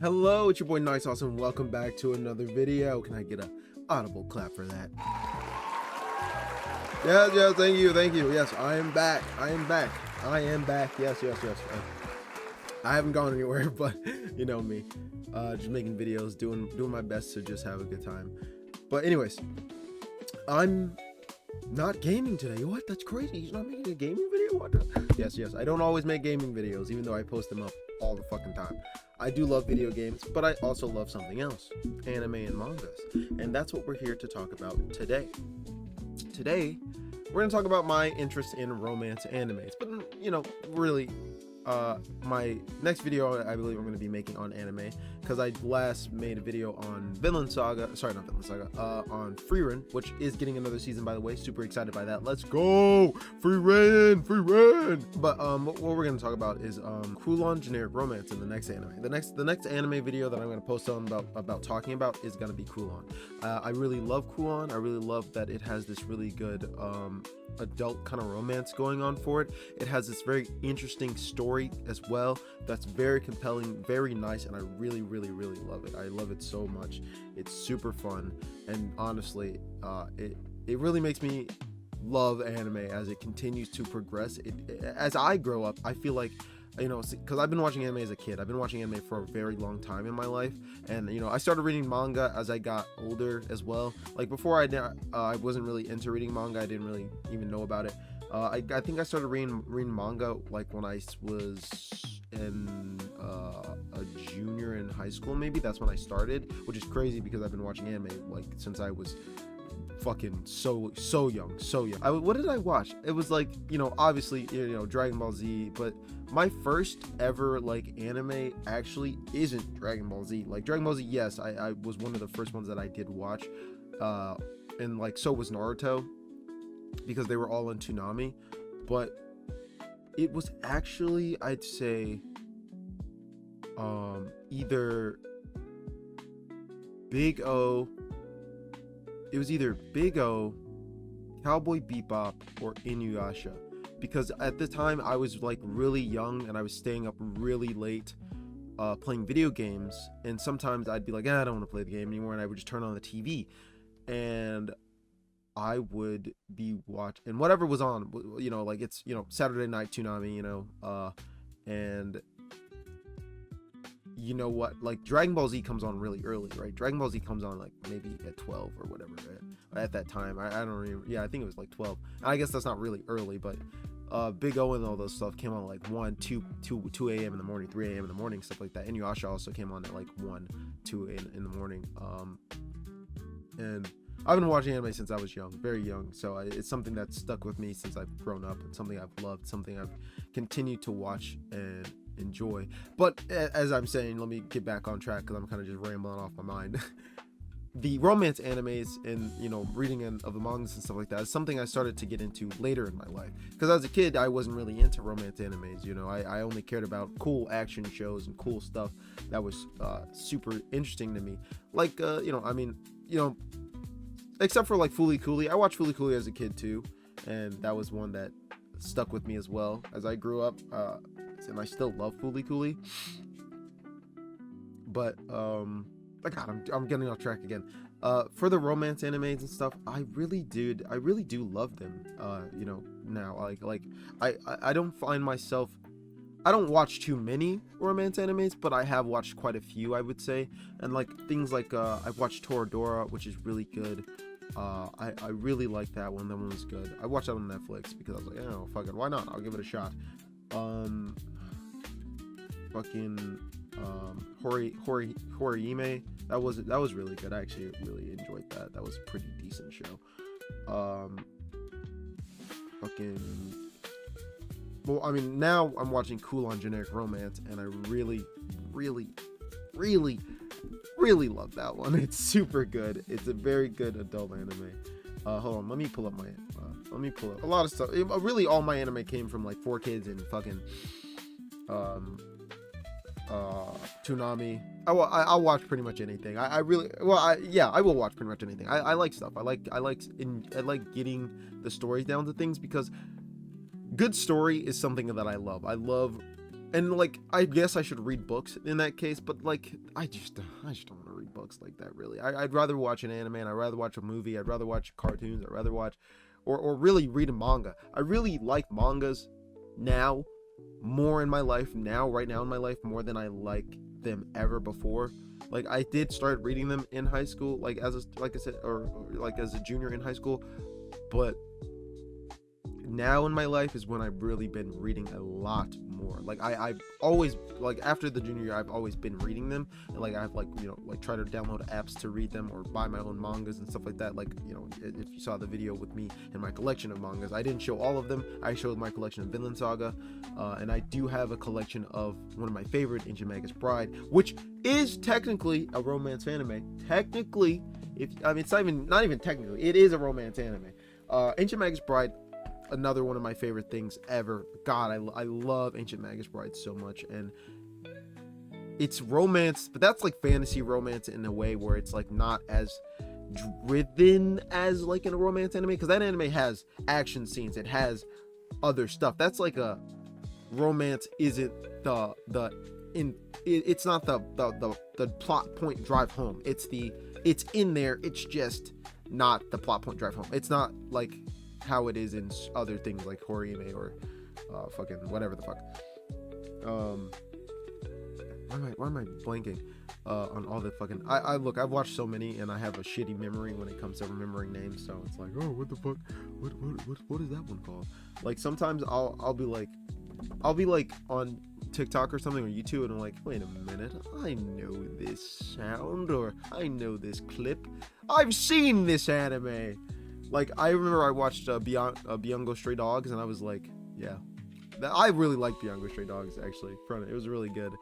Hello, it's your boy NightS0S and welcome back to another video. Can I get a audible clap for that? Yes, thank you. Yes, I am back. Yes. I haven't gone anywhere, but you know me. Just making videos, doing my best to just have a good time. But anyways, I'm not gaming today. What? That's crazy. He's not making a gaming video? What the? Yes. I don't always make gaming videos, even though I post them up all the fucking time. I do love video games, but I also love something else, anime and mangas. And that's what we're here to talk about today. Today, we're going to talk about my interest in romance animes. But, you know, really, my next video I believe I'm going to be making on anime, because I last made a video on on Frieren, which is getting another season, by the way. Super excited by that. Let's go Frieren. But what we're going to talk about is Kulon generic romance in the next anime. The next anime video that I'm going to post on about talking about is going to be Kulon. I really love Kulon. I really love that it has this really good adult kind of romance going on for it. It has this very interesting story as well that's very compelling, very nice, and I really love it. I love it so much. It's super fun, and honestly, it really makes me love anime as it continues to progress. As I grow up, I feel like, you know, because I've been watching anime as a kid. I've been watching anime for a very long time in my life, and you know, I started reading manga as I got older as well. Like before, I wasn't really into reading manga. I didn't really even know about it. I think I started reading manga like when I was in a junior in high school. Maybe that's when I started, which is crazy because I've been watching anime like since I was fucking so young. What did I watch? It was like, you know, obviously, you know, Dragon Ball Z, but my first ever like anime actually isn't Dragon Ball Z. Like Dragon Ball Z, yes, I was one of the first ones that I did watch, and like so was Naruto, because they were all in Toonami. But it was actually, I'd say, either Big O, Cowboy Bebop, or Inuyasha, because at the time I was like really young and I was staying up really late playing video games, and sometimes I'd be like, I don't want to play the game anymore, and I would just turn on the TV and I would be watching whatever was on, you know, like it's, you know, Saturday night Toonami, you know, and you know what, like Dragon Ball Z comes on really early, right? Dragon Ball Z comes on like maybe at 12 or whatever, right? At that time. I don't remember. Yeah, I think it was like 12. I guess that's not really early, but Big O and all those stuff came on like 1, 2 a.m. in the morning, 3 a.m. in the morning, stuff like that. Inuyasha also came on at like 1, 2 in the morning. And I've been watching anime since I was young, very young, so it's something that's stuck with me since I've grown up, and something I've loved, something I've continued to watch and enjoy. But as I'm saying, let me get back on track because I'm kind of just rambling off my mind. The romance animes and, you know, reading of the mangas and stuff like that is something I started to get into later in my life, because as a kid I wasn't really into romance animes. You know, I only cared about cool action shows and cool stuff that was super interesting to me, like you know, I mean, you know, except for like Fooly Cooly. I watched Fooly Cooly as a kid too, and that was one that stuck with me as well as I grew up, and I still love Fooly Cooly. But God, I'm getting off track again. For the romance animes and stuff, I really do love them. You know, now like I don't find myself, I don't watch too many romance animes, but I have watched quite a few, I would say. And like things like I've watched Toradora, which is really good. I really like that one. That one was good. I watched that on Netflix because I was like, oh, fuck it, why not? I'll give it a shot. Horime. That was really good. I actually really enjoyed that. That was a pretty decent show. Well, I mean, now I'm watching Kulon generic romance, and I really love that one. It's super good. It's a very good adult anime. Hold on, let me pull up a lot of stuff. Really, all my anime came from like 4Kids and fucking Toonami. I'll watch pretty much anything. I will watch pretty much anything. I like stuff. I like getting the stories down to things, because good story is something that I love. I love And like, I guess I should read books in that case, but like, I just don't want to read books like that, really. I'd rather watch an anime, and I'd rather watch a movie, I'd rather watch cartoons, I'd rather watch, or really read a manga. I really like mangas now, more in my life now, right now in my life, more than I like them ever before. Like, I did start reading them in high school, like I said, or like as a junior in high school, but now in my life is when I've really been reading a lot more. Like, I've always, like, after the junior year, I've always been reading them, and like, I've, like, you know, like, try to download apps to read them or buy my own mangas and stuff like that. Like, you know, if you saw the video with me and my collection of mangas, I didn't show all of them. I showed my collection of Vinland Saga, and I do have a collection of one of my favorite, Ancient Magus Bride, which is technically a romance anime. Technically, I mean, it's not even technically, it is a romance anime. Ancient Magus Bride, another one of my favorite things ever. God, I love Ancient Magus Bride so much, and it's romance, but that's like fantasy romance in a way where it's like not as driven as like in a romance anime, because that anime has action scenes, it has other stuff. That's like a romance isn't it's not the plot point drive home. It's in there, it's just not the plot point drive home. It's not like how it is in other things like Horime or fucking whatever the fuck. Why am I blanking on all the fucking look, I've watched so many and I have a shitty memory when it comes to remembering names, so it's like, oh, what the fuck, what is that one called? Like, sometimes I'll be like on TikTok or something, or YouTube, and I'm like, wait a minute, I know this sound, or I know this clip, I've seen this anime. Like, I remember I watched Beyond Stray Dogs, and I was like, yeah, I really like Beyond Stray Dogs, actually. It was really good.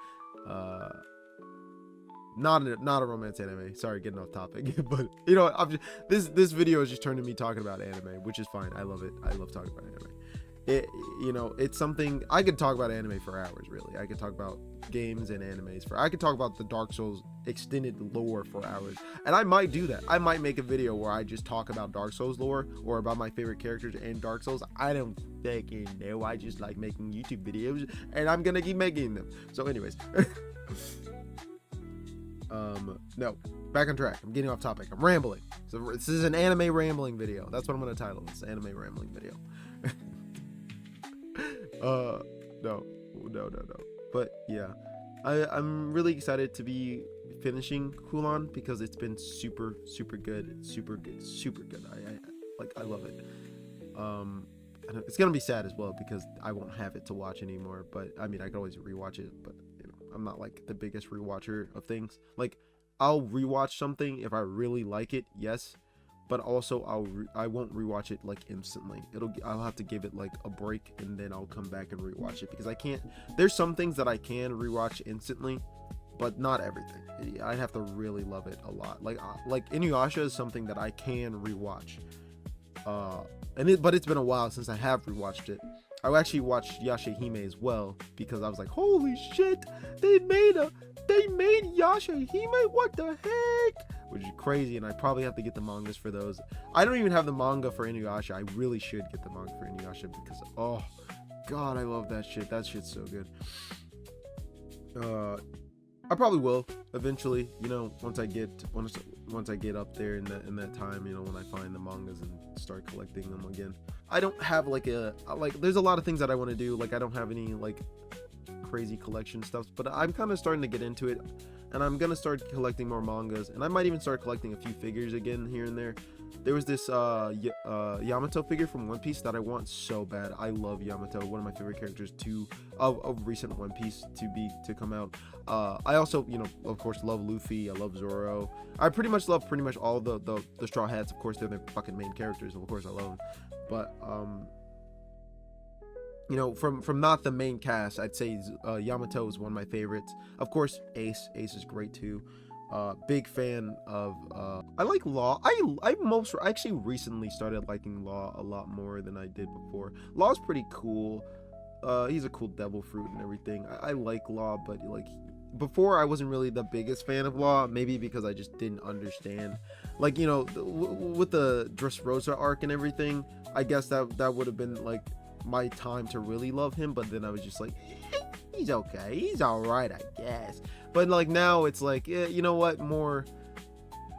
Not a romance anime. Sorry, getting off topic. But, you know, this video is just turning me talking about anime, which is fine. I love it. I love talking about anime. You know, it's something I could talk about anime for hours, really. I could talk about games and animes I could talk about the Dark Souls extended lore for hours, and I might do that. I might make a video where I just talk about Dark Souls lore or about my favorite characters in Dark Souls. I don't fucking know. I just like making YouTube videos, and I'm gonna keep making them. So anyways, no, back on track. I'm getting off topic. I'm rambling. So this is an anime rambling video. That's what I'm gonna title this, anime rambling video. No. But yeah, I'm really excited to be finishing Kulon because it's been super good. I love it. And it's gonna be sad as well because I won't have it to watch anymore. But I mean, I can always rewatch it. But you know, I'm not like the biggest rewatcher of things. Like, I'll rewatch something if I really like it, yes. But also I won't rewatch it like instantly. I'll have to give it like a break, and then I'll come back and rewatch it, because I can't. There's some things that I can rewatch instantly, but not everything. I'd have to really love it a lot. Like Inuyasha is something that I can rewatch. But it's been a while since I have rewatched it. I actually watched Yashahime as well because I was like, holy shit, they made Yashahime, what the heck? Which is crazy, and I probably have to get the mangas for those. I don't even have the manga for Inuyasha. I really should get the manga for Inuyasha because, oh god, I love that shit. That shit's so good. I probably will eventually, you know, once I get up there in that time, you know, when I find the mangas and start collecting them again. I don't have like there's a lot of things that I want to do. Like, I don't have any like crazy collection stuff, but I'm kind of starting to get into it, and I'm gonna start collecting more mangas, and I might even start collecting a few figures again here and there. There was this Yamato figure from One Piece that I want so bad. I love Yamato, one of my favorite characters of recent One Piece to come out. I also, you know, of course, love Luffy. I love Zoro. I pretty much love all the Straw Hats. Of course, they're the fucking main characters. Of course, I love them. But you know, from not the main cast, I'd say Yamato is one of my favorites. Of course, Ace is great too. Big fan of I like Law. I actually recently started liking Law a lot more than I did before. Law's pretty cool. He's a cool devil fruit and everything. I like Law, but like before I wasn't really the biggest fan of Law, maybe because I just didn't understand, like, you know, with the Dressrosa arc and everything. I guess that would have been like my time to really love him, but then I was just like, he's okay. He's all right, I guess. But like now, it's like, yeah, you know what? More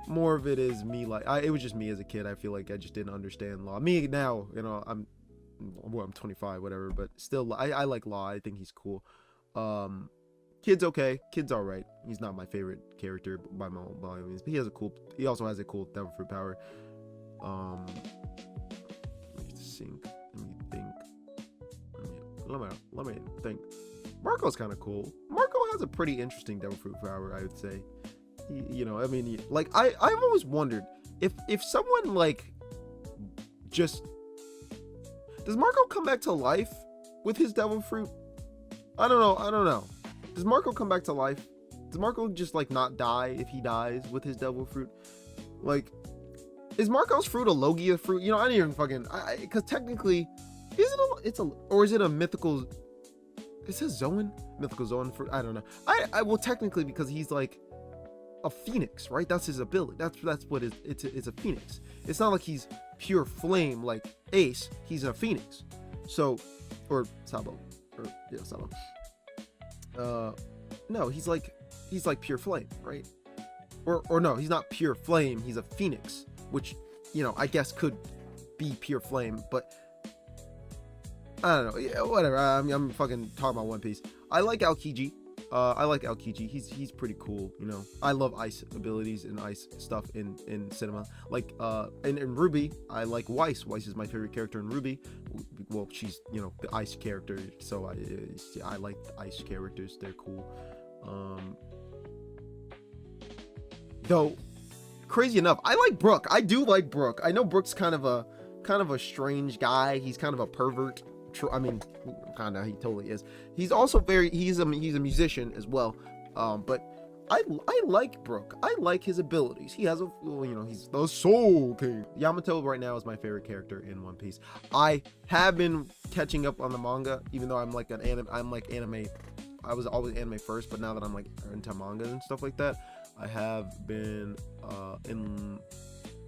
of it is me. Like, it was just me as a kid. I feel like I just didn't understand Law. Me now, you know, I'm 25, whatever. But still, I like Law. I think he's cool. Kid's okay. Kid's all right. He's not my favorite character by any means, but he also has a cool devil fruit power. Let me think. Let me think. Marco's kind of cool. Marco has a pretty interesting devil fruit power, I would say. You know, I mean, like I've always wondered if someone like just does Marco come back to life with his devil fruit? I don't know. Does Marco come back to life? Does Marco just like not die if he dies with his devil fruit? Like, is Marco's fruit a Logia fruit? You know, I didn't even fucking, because technically, is it or is it a mythical? It says Zoan, mythical Zoan fruit. I don't know. I well, technically, because he's like a phoenix, right? That's his ability. That's what it's a phoenix. It's not like he's pure flame like Ace. He's a phoenix. So, or Sabo, or yeah, Sabo. No, he's like pure flame, right? Or no, he's not pure flame. He's a phoenix, which, you know, I guess could be pure flame, but I don't know. Yeah, whatever. I'm fucking talking about One Piece. I like Aokiji. He's pretty cool. You know, I love ice abilities and ice stuff in cinema. Like in Ruby, I like Weiss. Weiss is my favorite character in Ruby. Well, she's, you know, the ice character, so I like the ice characters. They're cool. Though, crazy enough, I like Brook. I do like Brook. I know Brook's kind of a strange guy. He's kind of a pervert. I mean, kind of, he totally is. He's also he's a musician as well. But I like Brook. I like his abilities. He has he's the Soul King. Yamato right now is my favorite character in One Piece. I have been catching up on the manga, even though I'm like anime. I was always anime first, but now that I'm like into manga and stuff like that, I have been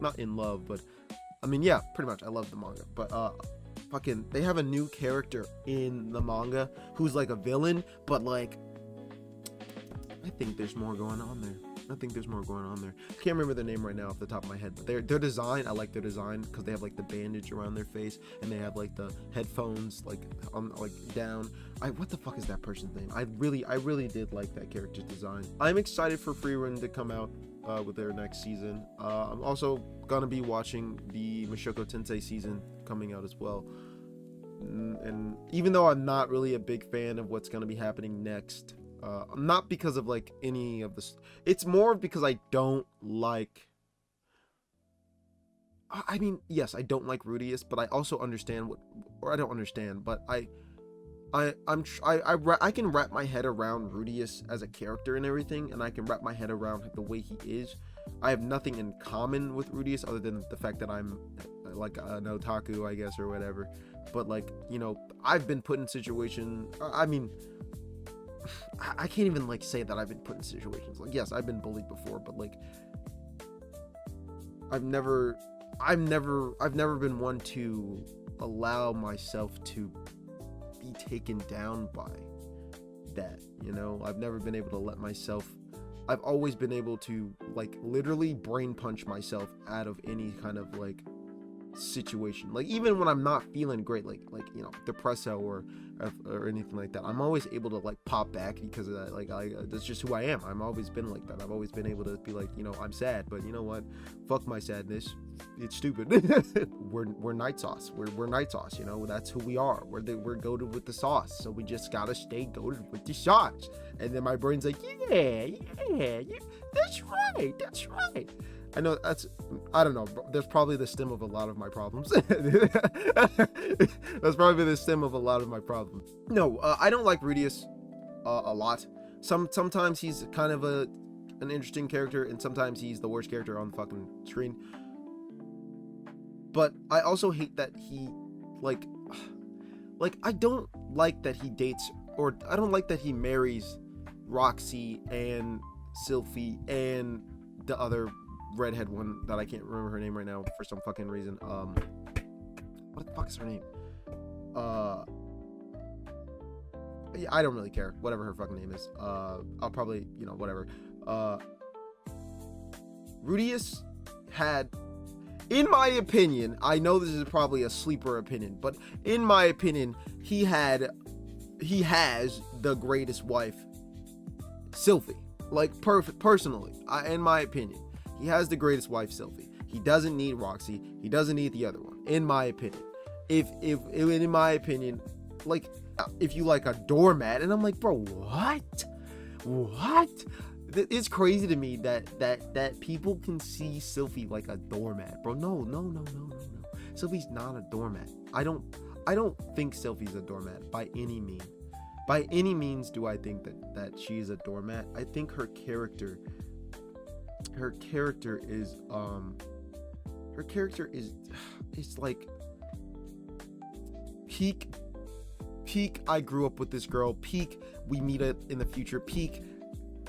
not in love, but I mean, yeah, pretty much. I love the manga, but fucking, they have a new character in the manga who's like a villain, but like, I think there's more going on there. I can't remember their name right now off the top of my head, but their design, I like their design because they have like the bandage around their face and they have like the headphones like down. What the fuck is that person's name? I really did like that character's design. I'm excited for Frieren to come out with their next season. I'm also gonna be watching the Mushoku Tensei season coming out as well. And even though I'm not really a big fan of what's gonna be happening next, not because of like any of this, it's more because I don't like, I mean, yes, I don't like Rudius, but I also understand I don't understand, but I can wrap my head around Rudius as a character and everything, and I can wrap my head around the way he is. I have nothing in common with Rudius other than the fact that I'm like an otaku, I guess, or whatever. But like, you know, I've been put in situations. I mean, I can't even like say that I've been put in situations. Like, yes, I've been bullied before, but like, I've never been one to allow myself to be taken down by that, you know. I've never been able to let myself, I've always been able to like literally brain punch myself out of any kind of like situation, like even when I'm not feeling great, like you know, depresso or anything like that, I'm always able to like pop back because of that. Like that's just who I am. I've always been like that. I've always been able to be like, you know, I'm sad, but you know what, fuck my sadness, it's stupid. we're NightS0S. We're NightS0S, you know, that's who we are. We're goated with the sauce, so we just gotta stay goated with the sauce. And then my brain's like, yeah, that's right. I know I don't know, there's probably the stem of a lot of my problems. That's probably the stem of a lot of my problems. No, I don't like Rudius a lot. Sometimes he's kind of an interesting character, and sometimes he's the worst character on the fucking screen. But I also hate that he, like I don't like that he dates, or I don't like that he marries Roxy and Sylphie and the other redhead one that I can't remember her name right now for some fucking reason. What the fuck is her name? I don't really care, whatever her fucking name is. I'll probably, you know, whatever. Rudeus had, in my opinion, I know this is probably a sleeper opinion, but in my opinion, he has the greatest wife, Sylphie. Like, personally, in my opinion, he has the greatest wife, Sylphie. He doesn't need Roxy. He doesn't need the other one, in my opinion. If in my opinion, like, if you like a doormat, and I'm like, bro, what? It's crazy to me that people can see Sylphie like a doormat, bro. No. Sylphie's not a doormat. I don't think Sylphie's a doormat by any means. By any means do I think that she's a doormat. I think her character is like peak. I grew up with this girl. Peak, we meet in the future. Peak,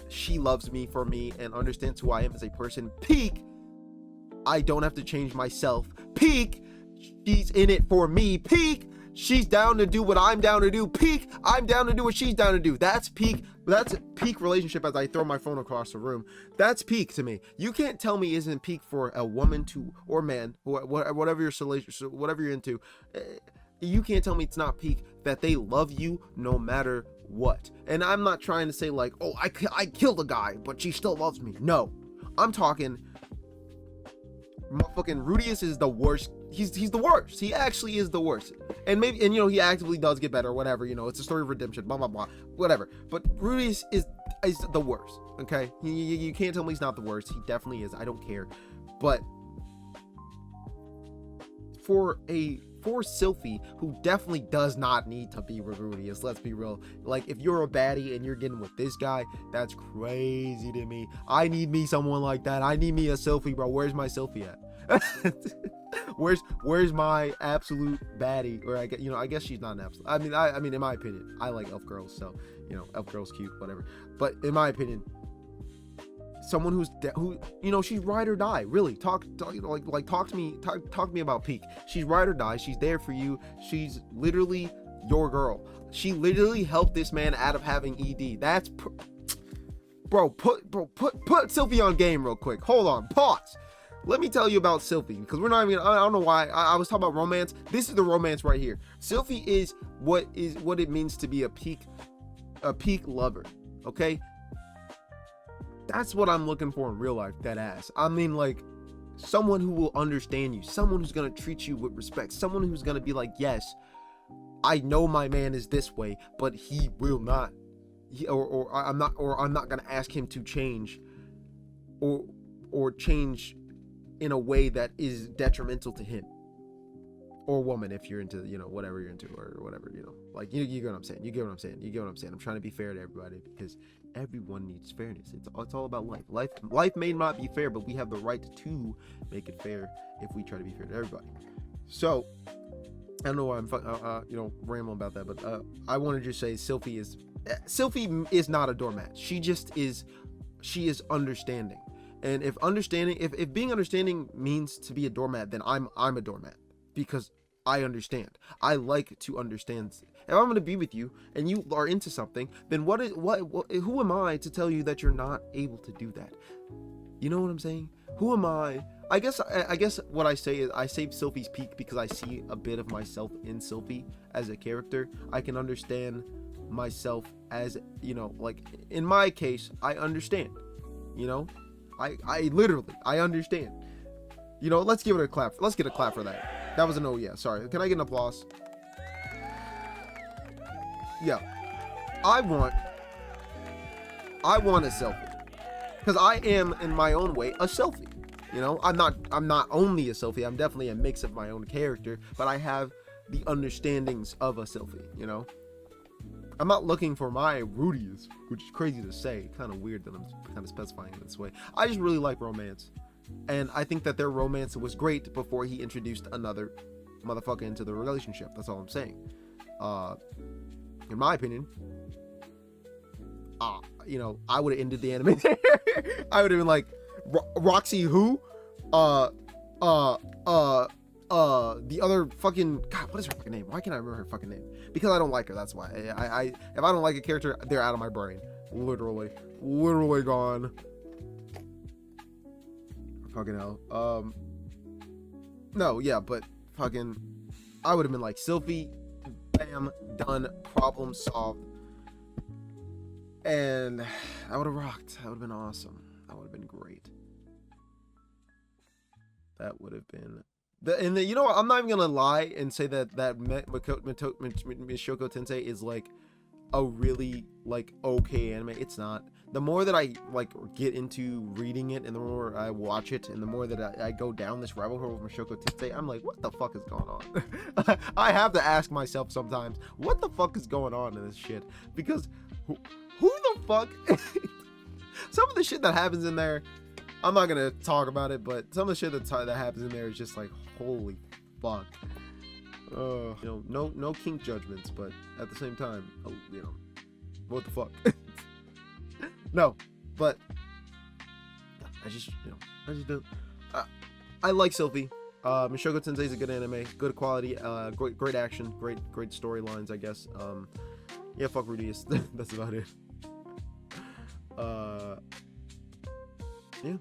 she loves me for me and understands who I am as a person. Peak, I don't have to change myself. Peak, she's in it for me. Peak, she's down to do what I'm down to do. Peak, I'm down to do what she's down to do. That's peak. That's a peak relationship. As I throw my phone across the room, that's peak to me. You can't tell me isn't peak for a woman to, or man, whatever you're into. You can't tell me it's not peak that they love you no matter what. And I'm not trying to say like, oh, I killed a guy, but she still loves me. No, I'm talking motherfucking Rudeus is the worst. He's the worst. He actually is the worst. And maybe, and you know, he actively does get better, whatever, you know, it's a story of redemption, blah, blah, blah, whatever. But Rudeus is the worst, okay? You can't tell me he's not the worst. He definitely is. I don't care. But for Sylphie, who definitely does not need to be with Rudeus, let's be real. Like, if you're a baddie and you're getting with this guy, that's crazy to me. I need me someone like that. I need me a Sylphie, bro. Where's my Sylphie at? Where's my absolute baddie? Or I guess she's not an absolute. I mean, in my opinion, I like elf girls, so you know, elf girls cute, whatever. But in my opinion, someone who you know, she's ride or die. Really, talk to me about peak. She's ride or die. She's there for you. She's literally your girl. She literally helped this man out of having ED. That's bro. Put Sylphie on game real quick. Hold on. Pause. Let me tell you about Sylphie, because we're not even, I don't know why I was talking about romance. This is the romance right here. Sylphie is what it means to be a peak lover. Okay, that's what I'm looking for in real life. That ass. I mean, like, someone who will understand you, someone who's gonna treat you with respect, someone who's gonna be like, yes, I know my man is this way, but he will not, I'm not gonna ask him to change, or change in a way that is detrimental to him or woman, if you're into, you know, whatever you're into, or whatever, you know, like, you get what I'm saying. You get what I'm saying. I'm trying to be fair to everybody, because everyone needs fairness. It's all about life. Life may not be fair, but we have the right to make it fair if we try to be fair to everybody. So I don't know why I'm you know, rambling about that, but I want to just say Sylphie is not a doormat. She is understanding. And if being understanding means to be a doormat, then I'm a doormat, because I understand. I like to understand. If I'm going to be with you and you are into something, then who am I to tell you that you're not able to do that? You know what I'm saying? Who am I? I guess what I say is I save Sylphie's peak because I see a bit of myself in Sylphie as a character. I can understand myself as, you know, like in my case, I understand, you know, I literally understand, you know. Let's give it a clap. Let's get a clap for that. That was an oh yeah. Sorry. Can I get an applause? Yeah. I want a Sylphie, because I am in my own way a Sylphie. You know, I'm not only a Sylphie. I'm definitely a mix of my own character, but I have the understandings of a Sylphie. You know, I'm not looking for my Rudeus, which is crazy to say. Kind of weird that I'm kind of specifying it this way. I just really like romance, and I think that their romance was great before he introduced another motherfucker into the relationship. That's all I'm saying. In my opinion, you know, I would have ended the anime there. I would have been like, Roxy who? the other fucking, God, what is her fucking name? Why can't I remember her fucking name? Because I don't like her, that's why. I if I don't like a character, they're out of my brain. Literally gone. Fucking hell. No, yeah, but fucking, I would have been like, Sylvie, bam, done, problem solved. And I would have rocked. That would have been awesome. That would have been great. That would have been... you know what? I'm not even gonna lie and say that Mushoku Tensei is like a really like okay anime. It's not. The more that I like get into reading it, and the more I watch it, and the more that I go down this rabbit hole with Mushoku Tensei, I'm like, what the fuck is going on? I have to ask myself sometimes, what the fuck is going on in this shit? Because who the fuck? Some of the shit that happens in there, I'm not gonna talk about it, but some of the shit that happens in there is just like, holy fuck. You know, no kink judgments, but at the same time, you know, what the fuck. No, but I just don't. I like Sylvie. Mushoku Tensei is a good anime, good quality, great action, great storylines, I guess. Yeah, fuck Rudius. That's about it. Yeah,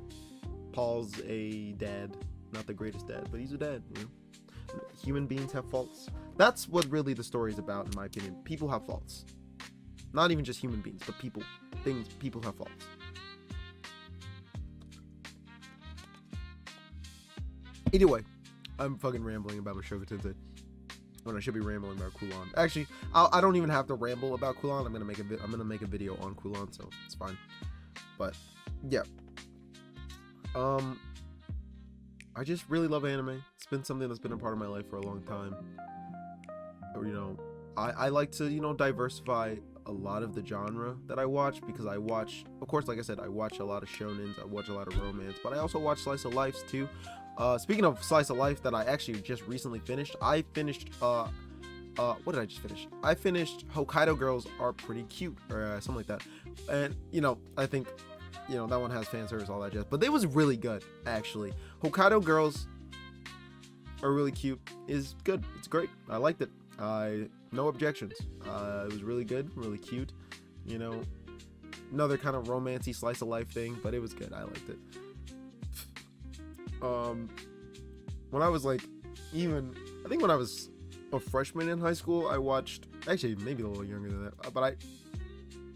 Paul's a dad, not the greatest dad, but he's a dad. You know? Human beings have faults. That's what really the story is about, in my opinion. People have faults. Not even just human beings, but people have faults. Either way, I'm fucking rambling about Mushoku Tensei when I should be rambling about Kulon. Actually, I don't even have to ramble about Kulon. I'm gonna make a video on Kulon, so it's fine. But yeah, I just really love anime. It's been something that's been a part of my life for a long time. You know, I like to, you know, diversify a lot of the genre that I watch, because I watch, of course, like I said, I watch a lot of shonens, I watch a lot of romance, but I also watch slice of lives too. Speaking of slice of life that I actually just recently finished, I finished what did I just finish? I finished Hokkaido Girls Are Pretty Cute, or something like that. And you know, I think, you know, that one has fan service, all that jazz, but it was really good, actually. Hokkaido Girls Are Really Cute is good. It's great. I liked it. No objections. It was really good, really cute. You know, another kind of romancy slice of life thing, but it was good. I liked it. When I was like, I think when I was a freshman in high school, I watched, actually maybe a little younger than that, but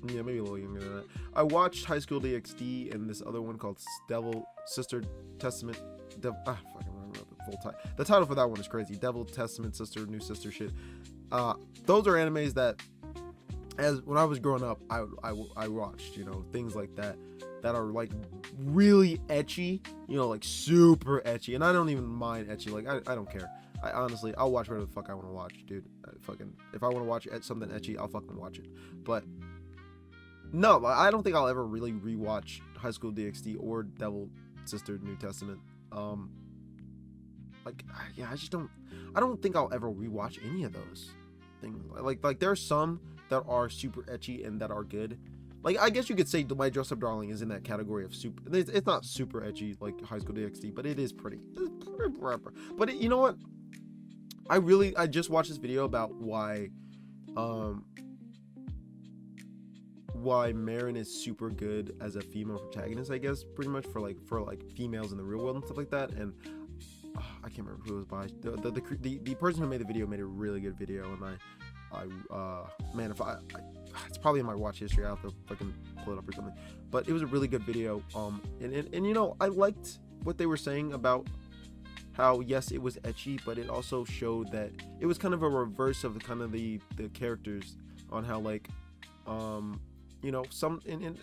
yeah, maybe a little younger than that. I watched High School DxD and this other one called Devil Sister Testament. Fucking remember the full title. The title for that one is crazy. Devil Testament Sister, New Sister shit. Those are animes that, as when I was growing up, I watched, you know, things like that are like really ecchi, you know, like super ecchi, and I don't even mind ecchi. Like I don't care. I honestly, I'll watch whatever the fuck I want to watch, dude. If I want to watch something ecchi, I'll fucking watch it. But no, I don't think I'll ever really rewatch High School DxD or Devil Sister New Testament. Like, yeah, I don't think I'll ever rewatch any of those things. Like there are some that are super ecchi and that are good. Like, I guess you could say My Dress Up Darling is in that category of super. It's not super ecchi like High School DxD, but it is pretty. But you know what? I just watched this video about why Marin is super good as a female protagonist, I guess, pretty much for females in the real world and stuff like that. And I can't remember who it was by. The person who made the video made a really good video, and man, if it's probably in my watch history. I'll have to fucking pull it up or something. But it was a really good video. And you know, I liked what they were saying about how, yes, it was ecchi, but it also showed that it was kind of a reverse of the characters, on how, like, you know,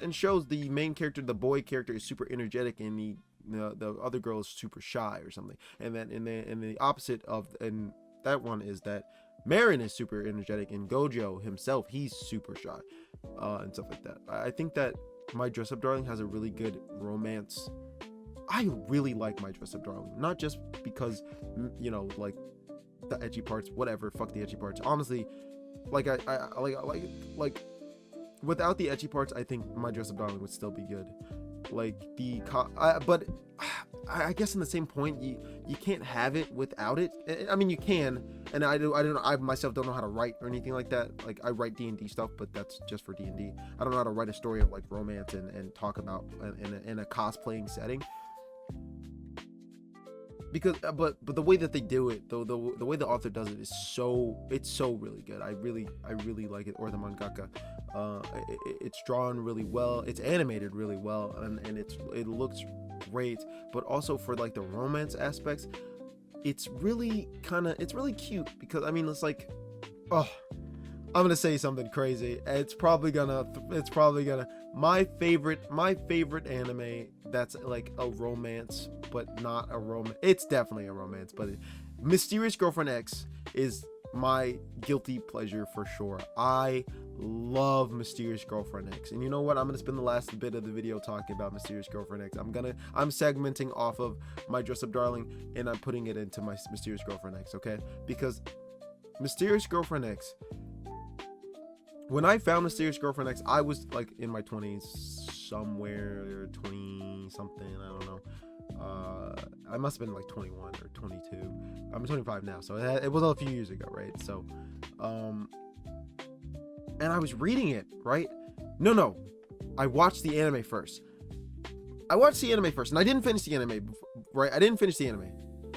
and shows the main character, the boy character, is super energetic, and the other girl is super shy or something. And then in the opposite of, and that one is that Marin is super energetic, and Gojo himself, he's super shy, and stuff like that. I think that My Dress Up Darling has a really good romance. I really like My Dress Up Darling, not just because, you know, like the ecchi parts, whatever, fuck the ecchi parts. Honestly, like I like without the ecchi parts, I think My Dress Up Darling would still be good. Like but I guess in the same point, you can't have it without it. I mean, you can, and I myself don't know how to write or anything like that. Like, I write D&D stuff, but that's just for D&D. I don't know how to write a story of like romance and talk about in a cosplaying setting. Because but the way that they do it, though, the way the author does it is so really good. I really like it. Or the mangaka, it's drawn really well, it's animated really well, and it looks great. But also for like the romance aspects, it's really cute, because I mean, it's like, oh, I'm gonna say something crazy. It's probably gonna my favorite anime that's like a romance, but not a romance. It's definitely a romance, but Mysterious Girlfriend X is my guilty pleasure for sure. I love Mysterious Girlfriend X, and you know what? I'm gonna spend the last bit of the video talking about Mysterious Girlfriend X. I'm segmenting off of my Dress Up Darling, and I'm putting it into my Mysterious Girlfriend X, okay? Because Mysterious Girlfriend X, when I found Mysterious Girlfriend X, I was like in my 20s, somewhere 20 something, I don't know. I must have been like 21 or 22. I'm 25 now, so it was a few years ago, right? So, and I was reading it, right? No, I watched the anime first. And I didn't finish the anime, right? I didn't finish the anime.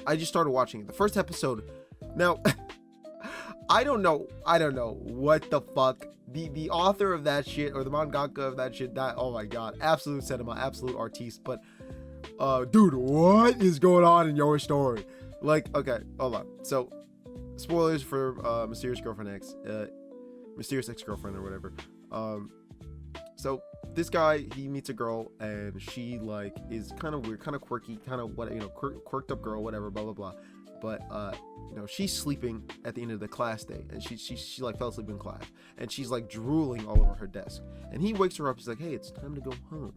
I just started watching it. The first episode. Now, I don't know what the fuck the author of that shit, or the mangaka of that shit, that, oh my god, absolute cinema, absolute artiste. But dude, what is going on in your story? Like, okay, hold on. So, spoilers for Mysterious Girlfriend X, Mysterious Ex-Girlfriend or whatever. So this guy, he meets a girl, and she like is kind of weird, kind of quirky, kind of what, you know, quirked up girl, whatever, blah blah blah. But you know, she's sleeping at the end of the class day, and she like fell asleep in class, and she's like drooling all over her desk. And he wakes her up. He's like, "Hey, it's time to go home."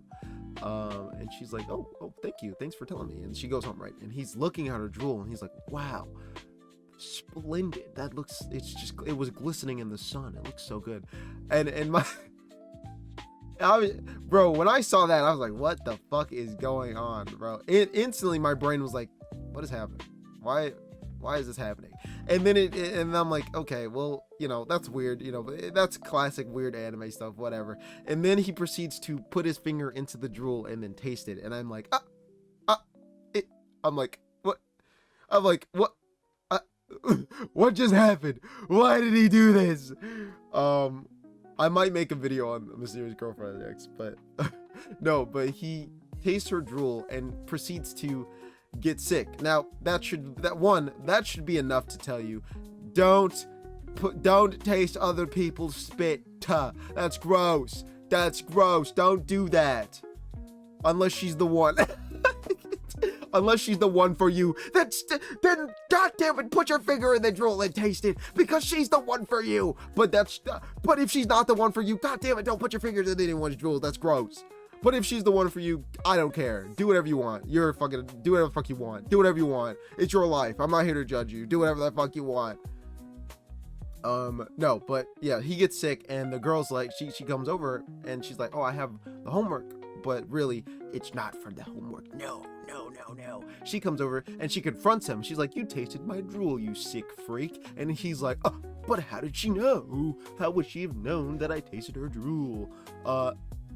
And she's like, "Oh, thank you, thanks for telling me." And she goes home, right? And he's looking at her drool, and he's like, "Wow, splendid! It was glistening in the sun. It looks so good." And my bro, when I saw that, I was like, "What the fuck is going on, bro?" Instantly, my brain was like, "What is happening? Why is this happening?" And then and I'm like, okay, well, you know, that's weird, you know, that's classic weird anime stuff, whatever. And then he proceeds to put his finger into the drool and then taste it, and I'm like, what? What just happened? Why did he do this? I might make a video on Mysterious Girlfriend X, but no, but he tastes her drool and proceeds to get sick. Now that should be enough to tell you, don't taste other people's spit. That's gross. Don't do that unless she's the one. Unless she's the one for you. Then goddamn it, put your finger in the drool and taste it, because she's the one for you. But if she's not the one for you, goddamn it, don't put your fingers in anyone's drool. That's gross. But if she's the one for you, I don't care. Do whatever you want. Do whatever the fuck you want. Do whatever you want. It's your life. I'm not here to judge you. Do whatever the fuck you want. No, but yeah, he gets sick, and the girl's like, she comes over, and she's like, "Oh, I have the homework." But really, it's not for the homework. No. She comes over, and she confronts him. She's like, "You tasted my drool, you sick freak." And he's like, "Oh, but how did she know? How would she have known that I tasted her drool?"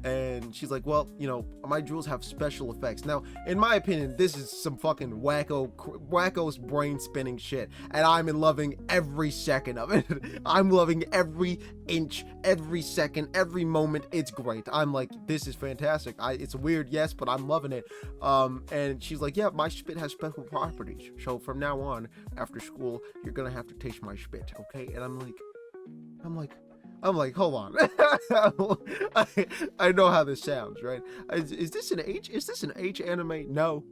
And she's like, "Well, you know, my drools have special effects." Now, in my opinion, this is some fucking wacko's brain spinning shit, and I'm loving every second of it. I'm loving every inch, every second, every moment. It's great. I'm like, this is fantastic. It's weird, yes, but I'm loving it. And she's like, "Yeah, my spit has special properties. So from now on, after school, you're gonna have to taste my spit, okay?" And I'm like, hold on. I know how this sounds, right? Is this an H anime? No,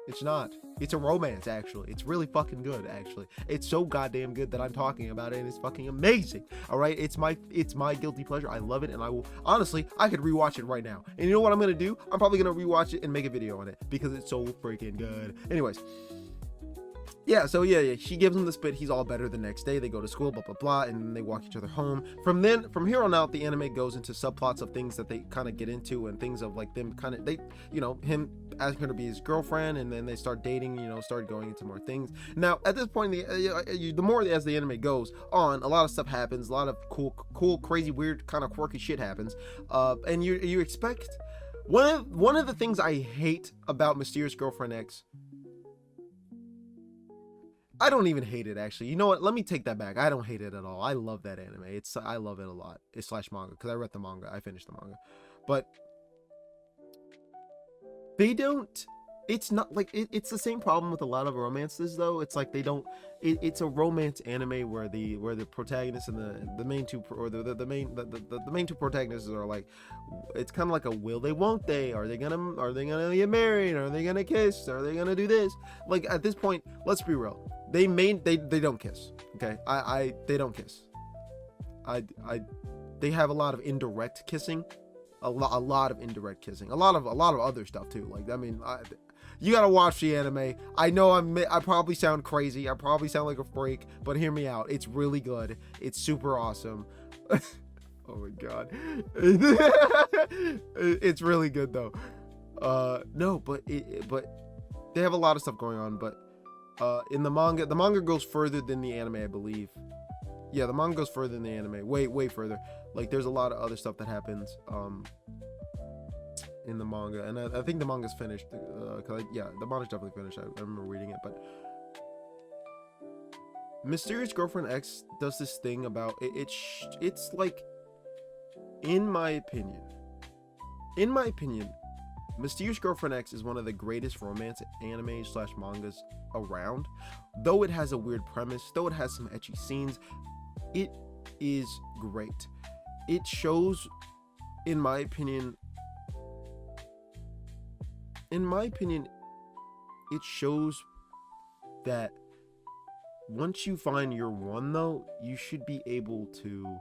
it's not. It's a romance, actually. It's really fucking good, actually. It's so goddamn good that I'm talking about it, and it's fucking amazing. All right, it's my guilty pleasure. I love it, and I will, honestly, I could rewatch it right now. And you know what I'm gonna do? I'm probably gonna rewatch it and make a video on it, because it's so freaking good. Anyways, yeah, so yeah, she gives him the spit. He's all better the next day. They go to school, blah blah blah, and then they walk each other home. From here on out, the anime goes into subplots of things that they kind of get into, and things of like them kind of him asking her to be his girlfriend, and then they start dating. Start going into more things. Now at this point, the more as the anime goes on, a lot of stuff happens. A lot of cool, crazy, weird, kind of quirky shit happens. And you expect one of the things I hate about Mysterious Girlfriend X. I don't even hate it, actually. You know what? Let me take that back. I don't hate it at all. I love that anime. I love it a lot. It's slash manga, because I read the manga. I finished the manga. But they don't... It's not like... It's the same problem with a lot of romances, though. It's like they don't... It's a romance anime where the protagonist and the main two... Or the main two protagonists are like... It's kind of like a will they, won't they? Are they gonna get married? Are they gonna kiss? Are they gonna do this? Like, at this point, let's be real. They don't kiss. Okay, they don't kiss. They have a lot of indirect kissing, a lot of indirect kissing, a lot of other stuff too. Like, I mean, you gotta watch the anime. I know I probably sound crazy. I probably sound like a freak, but hear me out. It's really good. It's super awesome. Oh my god, it's really good though. No, but they have a lot of stuff going on, but. In the manga goes further than the anime, I believe. Yeah, the manga goes further than the anime, way further. Like, there's a lot of other stuff that happens in the manga, and I think the manga's finished. The manga's definitely finished. I remember reading it, but Mysterious Girlfriend X does this thing about it. It's like, in my opinion, Mysterious Girlfriend X is one of the greatest romance anime slash mangas around. Though it has a weird premise, though it has some ecchi scenes, it is great. It shows, in my opinion, it shows that once you find your one, though, you should be able to...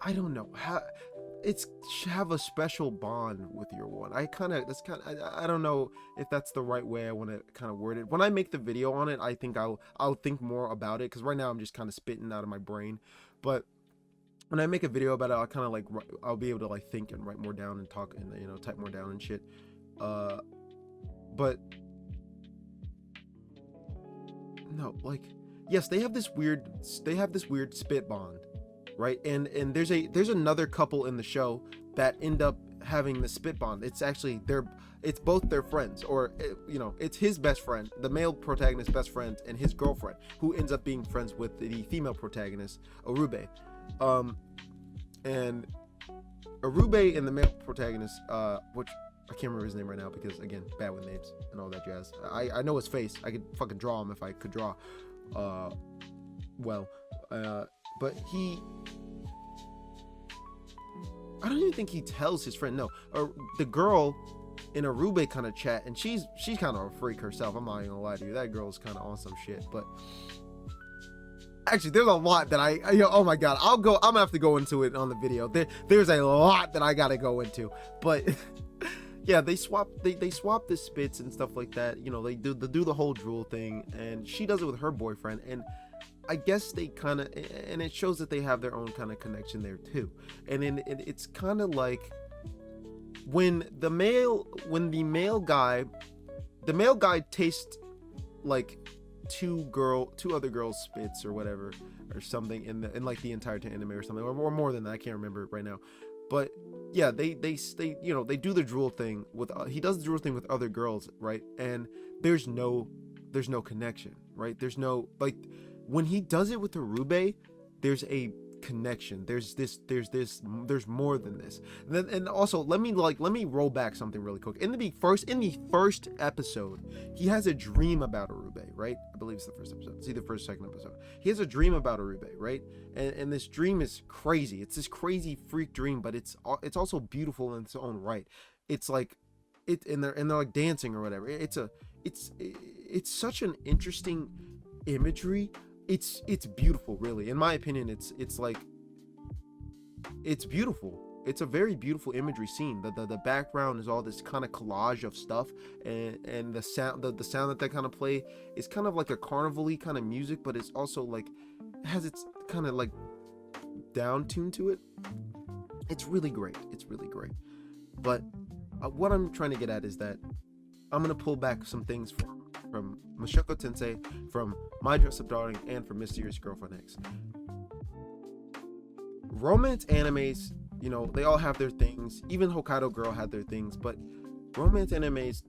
I don't know, have a special bond with your one. I don't know if that's the right way I want to kind of word it. When I make the video on it, I think I'll think more about it, because right now I'm just kind of spitting out of my brain. But when I make a video about it, I'll kind of like, I'll be able to like think and write more down and talk and type more down and shit. But no, like, yes, they have this weird spit bond. Right, and there's another couple in the show that end up having the spit bond. It's actually it's both their friends, or it's his best friend, the male protagonist's best friend, and his girlfriend, who ends up being friends with the female protagonist, Arube. And Arube and the male protagonist, which I can't remember his name right now because, again, bad with names and all that jazz. I know his face. I could fucking draw him if I could draw. But I don't even think he tells his friend. No, the girl in Arube kind of chat, and she's kind of a freak herself. I'm not even gonna lie to you. That girl's kind of on some shit. But actually, there's a lot that oh my god, I'm gonna have to go into it on the video. There's a lot that I gotta go into, but. Yeah, they swap the spits and stuff like that. They do the whole drool thing, and she does it with her boyfriend, and I guess they kind of, and it shows that they have their own kind of connection there too. And then it's kind of like when the male guy tastes like two other girls' spits or whatever or something in like the entire anime or something, or more than that. I can't remember right now. But yeah, they do the drool thing with he does the drool thing with other girls, right? And there's no connection, right? There's no, like, when he does it with Arube, there's a connection. There's more than this. And also, let me roll back something really quick. In the first episode, he has a dream about Arube, right? I believe it's the first episode. It's either first or second episode. He has a dream about Arube, right? And this dream is crazy. It's this crazy freak dream, but it's also beautiful in its own right. It's like and they're like dancing or whatever. It's such an interesting imagery. It's beautiful, really. In my opinion, it's beautiful. it's a very beautiful imagery scene. The background is all this kind of collage of stuff, and the sound the sound that they kind of play is kind of like a carnival-y kind of music, but it's also like has its kind of like down tune to it. It's really great. It's really great. But what I'm trying to get at is that I'm gonna pull back some things from Mushoku Tensei, from My Dress Up Darling, and from Mysterious Girlfriend X. Romance animes, you know, they all have their things. Even Hokkaido Girl had their things, but romance animes,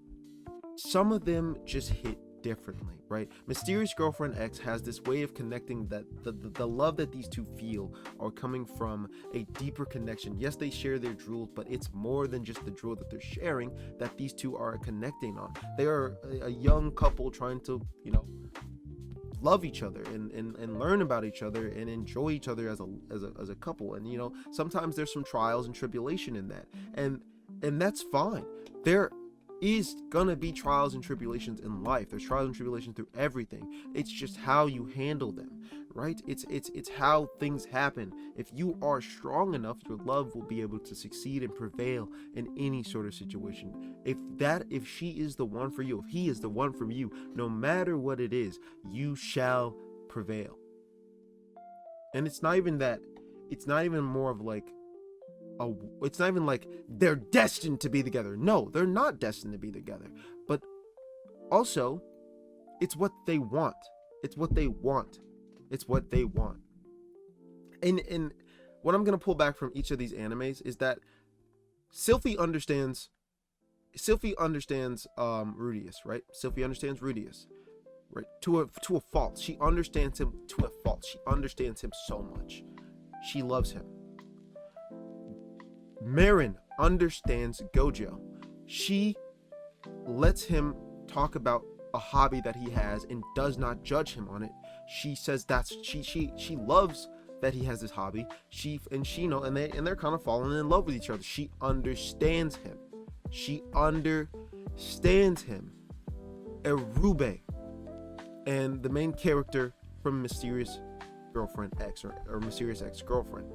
some of them just hit differently, right? Mysterious Girlfriend X has this way of connecting that the love that these two feel are coming from a deeper connection. Yes, they share their drool, but it's more than just the drool that they're sharing that these two are connecting on. They are a young couple trying to, you know, love each other and learn about each other and enjoy each other as a couple. And you know, sometimes there's some trials and tribulation in that, and that's fine. There is gonna be trials and tribulations in life. There's trials and tribulations through everything. It's just how you handle them, right? It's how things happen. If you are strong enough, your love will be able to succeed and prevail in any sort of situation. If she is the one for you, if he is the one for you, no matter what it is, you shall prevail. And it's not even that. It's not even more of like it's not even like they're destined to be together. No, they're not destined to be together. But also, it's what they want. It's what they want. It's what they want. And what I'm gonna pull back from each of these animes is that Sylphie understands Rudius, right? Sylphie understands Rudius, right? To a fault. She understands him to a fault. She understands him so much. She loves him. Marin understands Gojo. She lets him talk about a hobby that he has and does not judge him on it. She says she loves that he has this hobby. They're kind of falling in love with each other. She understands him. She understands him. Erube, and the main character from Mysterious Girlfriend X or Mysterious Ex-Girlfriend,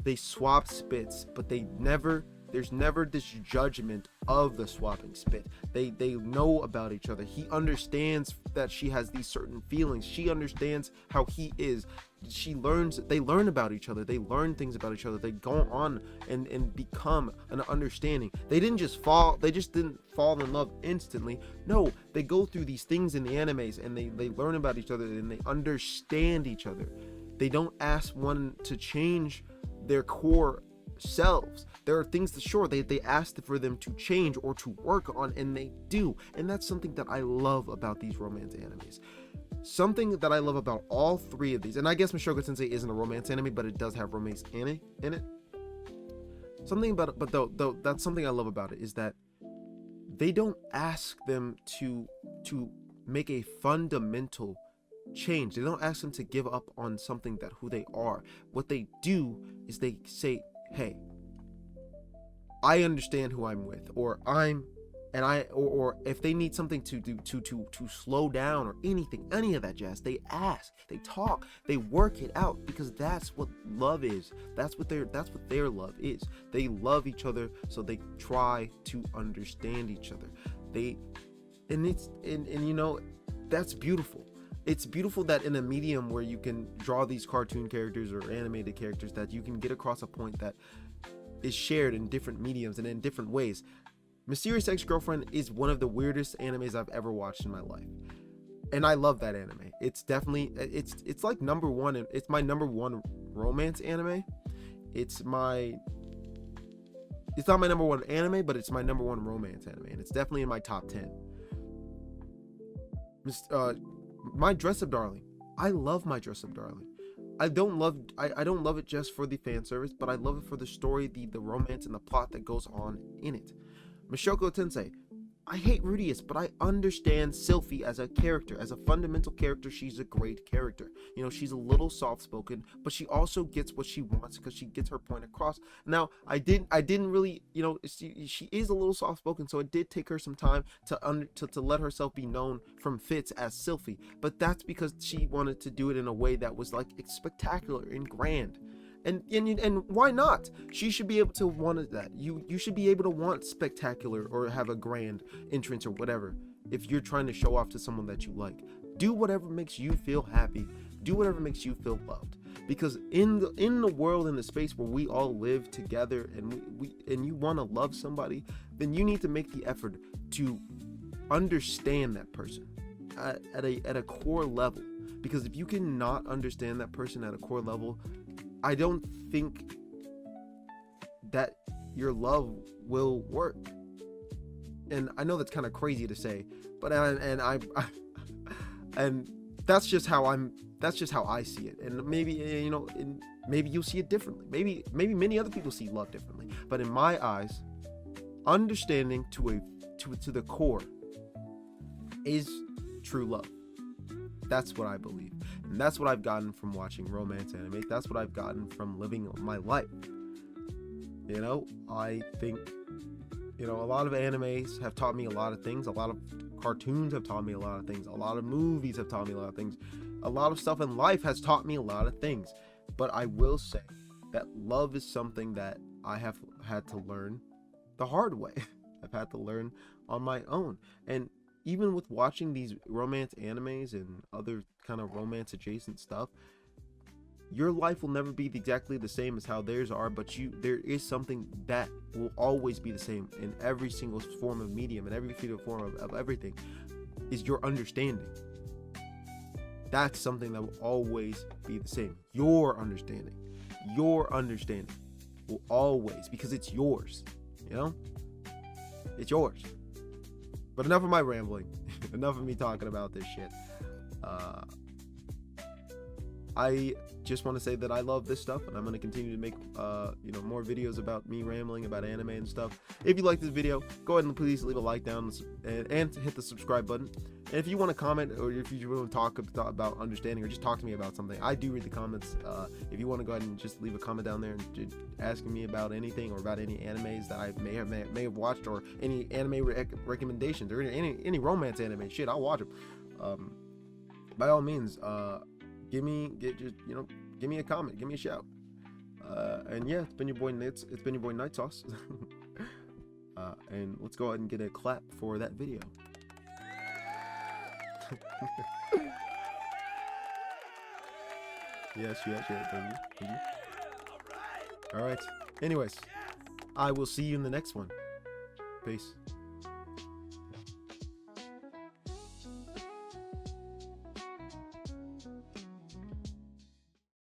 they swap spits, but there's never this judgment of the swapping spit. They know about each other. He understands that she has these certain feelings. She understands how he is. They learn about each other. They learn things about each other. They go on and become an understanding. They just didn't fall in love instantly. No, they go through these things in the animes and they learn about each other and they understand each other. They don't ask one to change their core selves. There are things that sure they asked for them to change or to work on, and they do. And that's something that I love about these romance animes. Something that I love about all three of these, and I guess Mushoku Tensei isn't a romance anime, but it does have romance in it. Something about it, but though that's something I love about it, is that they don't ask them to make a fundamental change. They don't ask them to give up on something that who they are. What they do is they say, hey, I understand who I'm with, or if they need something to do to slow down or anything, any of that jazz, they ask, they talk, they work it out, because that's what love is. That's what their love is. They love each other, so they try to understand each other. You know, that's beautiful. It's beautiful that in a medium where you can draw these cartoon characters or animated characters, that you can get across a point that is shared in different mediums and in different ways. Mysterious Ex-Girlfriend is one of the weirdest animes I've ever watched in my life, and I love that anime. It's definitely it's like number one, and it's my number one romance anime. It's not my number one anime, but it's my number one romance anime, and it's definitely in my top 10. My Dress Up Darling. I love My Dress Up Darling. I don't love it just for the fan service, but I love it for the story, the romance, and the plot that goes on in it. Mushoku Tensei. I hate Rudius, but I understand Sylphie as a character, as a fundamental character. She's a great character. You know, she's a little soft-spoken, but she also gets what she wants because she gets her point across. Now, I didn't really, you know, she is a little soft-spoken, so it did take her some time to let herself be known from Fitz as Sylphie. But that's because she wanted to do it in a way that was like spectacular and grand. And why not? She should be able to want that. You should be able to want spectacular or have a grand entrance or whatever. If you're trying to show off to someone that you like, do whatever makes you feel happy. Do whatever makes you feel loved. Because in the world, in the space where we all live together, and you want to love somebody, then you need to make the effort to understand that person at a core level. Because if you cannot understand that person at a core level, I don't think that your love will work. And I know that's kind of crazy to say, but and that's just how I see it. And maybe maybe you'll see it differently. Maybe many other people see love differently. But in my eyes, understanding to the core is true love. That's what I believe. And that's what I've gotten from watching romance anime. That's what I've gotten from living my life. I think, a lot of animes have taught me a lot of things. A lot of cartoons have taught me a lot of things. A lot of movies have taught me a lot of things. A lot of stuff in life has taught me a lot of things. But I will say that love is something that I have had to learn the hard way. I've had to learn on my own. And even with watching these romance animes and other kind of romance adjacent stuff, your life will never be exactly the same as how theirs are, but there is something that will always be the same in every single form of medium and every single form of everything, is your understanding. That's something that will always be the same. Your understanding will always, because it's yours, it's yours. But enough of my rambling. Enough of me talking about this shit. I just want to say that I love this stuff, and I'm going to continue to make more videos about me rambling about anime and stuff. If you like this video, go ahead and please leave a like down and hit the subscribe button. And if you want to comment, or if you want to talk about understanding, or just talk to me about something, I do read the comments. If you want to go ahead and just leave a comment down there and asking me about anything, or about any animes that I may have watched, or any anime recommendations, or any romance anime, shit, I'll watch them. By all means, give me a comment, give me a shout. And yeah, it's been your boy NightS0S. And let's go ahead and get a clap for that video. Yes. Thank you. All right. Anyways, I will see you in the next one. Peace.